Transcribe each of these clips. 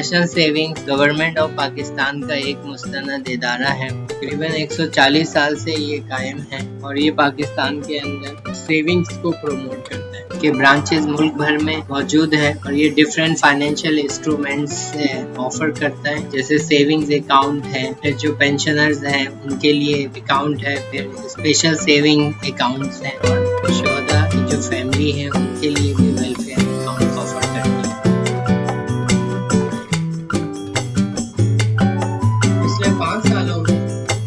National savings government of Pakistan का एक मुस्तनद इदारा है। तकरीबन 140 साल से ये कायम है और ये पाकिस्तान के अंदर सेविंग्स को प्रमोट करता है कि ब्रांचेस मुल्क भर में मौजूद है और ये डिफरेंट फाइनेंशियल इंस्ट्रूमेंट्स ऑफर करता है, जैसे सेविंग्स अकाउंट है, फिर जो पेंशनर्स हैं उनके लिए अकाउंट है, फिर स्पेशल सेविंग अकाउंट्स हैं और शोहदा की जो फैमिली है उनके लिए भी वेलफेयर अकाउंट ऑफर करते हैं। पिछले 5 सालों में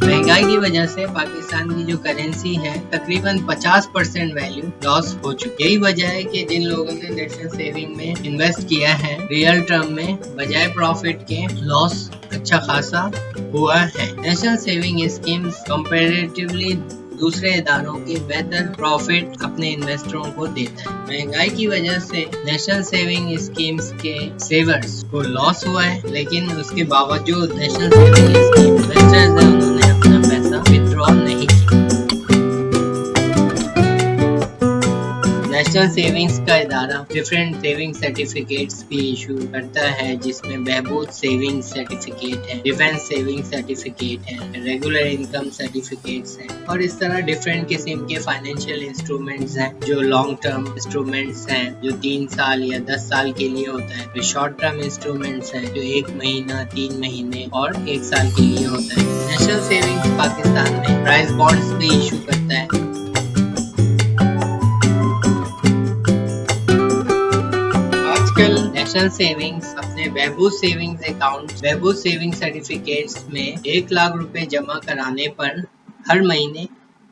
महंगाई की वजह से पाकिस्तान की जो करेंसी है तकरीबन 50% वैल्यू लॉस हो चुकी है। यही वजह है कि जिन लोगों ने नेशनल सेविंग में इन्वेस्ट किया है रियल टर्म में बजाय प्रॉफिट के लॉस अच्छा खासा हुआ है। नेशनल सेविंग स्कीम्स कंपैरेटिवली दूसरे इदारों के बेहतर प्रॉफिट अपने इन्वेस्टरों को देता है। महंगाई की वजह से नेशनल सेविंग स्कीम्स के सेवर्स को लॉस हुआ है, लेकिन उसके बावजूद नेशनल सेविंग स्कीम इन्वेस्टर्स हैं उन्होंने अपना पैसा विथड्रॉ नहीं किया। नेशनल सेविंग्स का इदारा डिफरेंट सेविंग सर्टिफिकेट्स भी इशू करता है, जिसमें बहबूद सेविंग सर्टिफिकेट है, डिफेंस सेविंग सर्टिफिकेट है, रेगुलर इनकम सर्टिफिकेट्स हैं और इस तरह डिफरेंट किस्म के फाइनेंशियल इंस्ट्रूमेंट्स हैं जो लॉन्ग टर्म इंस्ट्रूमेंट्स हैं जो 3 साल या 10 साल के लिए होता है, फिर शॉर्ट टर्म इंस्ट्रूमेंट्स हैं जो 1 महीना, 3 महीने और 1 साल के लिए होता है। नेशनल सेविंग्स पाकिस्तान में प्राइस बॉन्ड्स भी इशू करता है। नेशनल सेविंग्स अपने बहबूद सेविंग्स अकाउंट, बहबूद सेविंग सर्टिफिकेट्स में 1 लाख रुपए जमा कराने पर हर महीने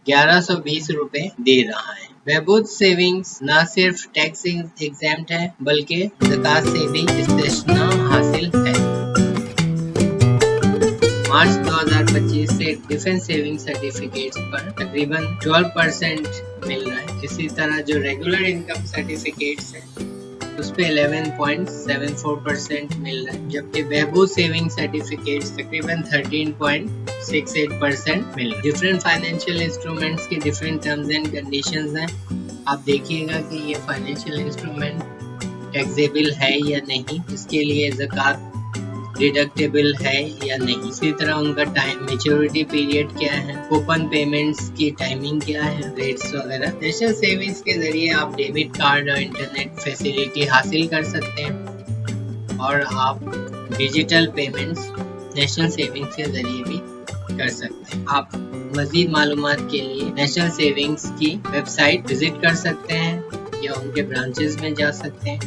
1120 रुपए दे रहा है। बहबूद सेविंग्स न सिर्फ टैक्स एग्जेम्प्ट है बल्कि ज़कात से भी इस्तिस्ना हासिल है। मार्च 2025 से डिफेंस सेविंग सर्टिफिकेट्स पर तकरीबन 12% मिल रहा है। इसी तरह जो रेगुलर इनकम सर्टिफिकेट्स हैं उस पे 11.74% मिल रहा है, जबकि बहबूद सेविंग सर्टिफिकेट्स तकरीबन 13.68% मिल रहा है। डिफरेंट फाइनेंशियल इंस्ट्रूमेंट्स के डिफरेंट टर्म्स एंड कंडीशंस हैं। आप देखिएगा कि ये फाइनेंशियल इंस्ट्रूमेंट टैक्सेबल है या नहीं, इसके लिए ज़कात डिडक्टेबल है या नहीं, इसी तरह उनका टाइम मैच्योरिटी पीरियड क्या है, कूपन पेमेंट्स की टाइमिंग क्या है, रेट्स वगैरह। नेशनल सेविंग्स के जरिए आप डेबिट कार्ड और इंटरनेट फैसिलिटी हासिल कर सकते हैं और आप डिजिटल पेमेंट्स नेशनल सेविंग्स के जरिए भी कर सकते हैं। आप मजीद मालूमात के लिए नेशनल सेविंग्स की वेबसाइट विजिट कर सकते हैं या उनके ब्रांचेस में जा सकते हैं।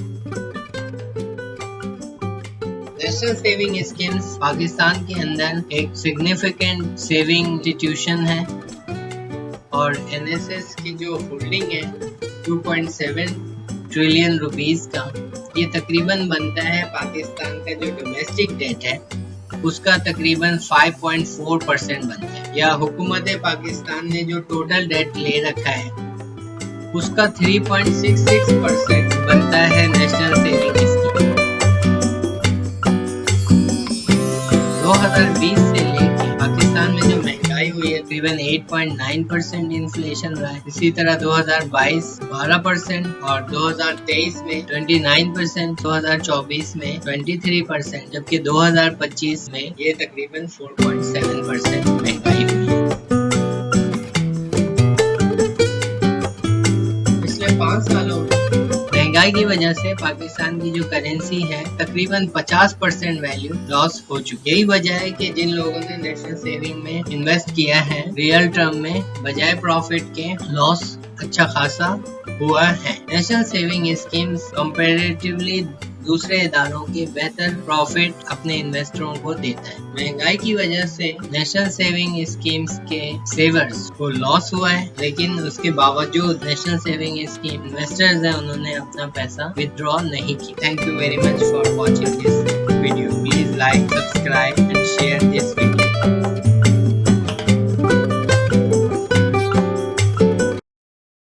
नेशनल सेविंग स्कीम्स पाकिस्तान के अंदर एक सिग्निफिकेंट सेविंग इंस्टीट्यूशन है और एनएसएस की जो होल्डिंग है 2.7 ट्रिलियन रुपीस का, ये तकरीबन बनता है पाकिस्तान का जो डोमेस्टिक डेट है उसका तकरीबन 5.4% बनता है, या हुकूमत पाकिस्तान ने जो टोटल डेट ले रखा है उसका 3.66% बनता है नेशनल सेविंग स्कीम। 2020 से लेके पाकिस्तान में जो महंगाई हुई है तकरीबन 8.9% इन्फ्लेशन रहा है। इसी तरह 2022 12% और 2023 में 29%, 2024 में 23%, जबकि 2025 में ये तकरीबन 4.7% महंगाई हुई है। पिछले 5 सालों में महंगाई की वजह से पाकिस्तान की जो करेंसी है तकरीबन 50% वैल्यू लॉस हो चुकी है। यही वजह है कि जिन लोगों ने नेशनल सेविंग में इन्वेस्ट किया है रियल टर्म में बजाय प्रॉफिट के लॉस अच्छा खासा हुआ है। नेशनल सेविंग स्कीम्स कंपैरेटिवली दूसरे इदारों के बेहतर प्रॉफिट अपने इन्वेस्टरों को देता है। महंगाई की वजह से नेशनल सेविंग स्कीम्स के सेवर्स को लॉस हुआ है, लेकिन उसके बावजूद नेशनल सेविंग स्कीम इन्वेस्टर्स हैं उन्होंने अपना पैसा विथड्रॉ नहीं किया। Thank you very much for watching this.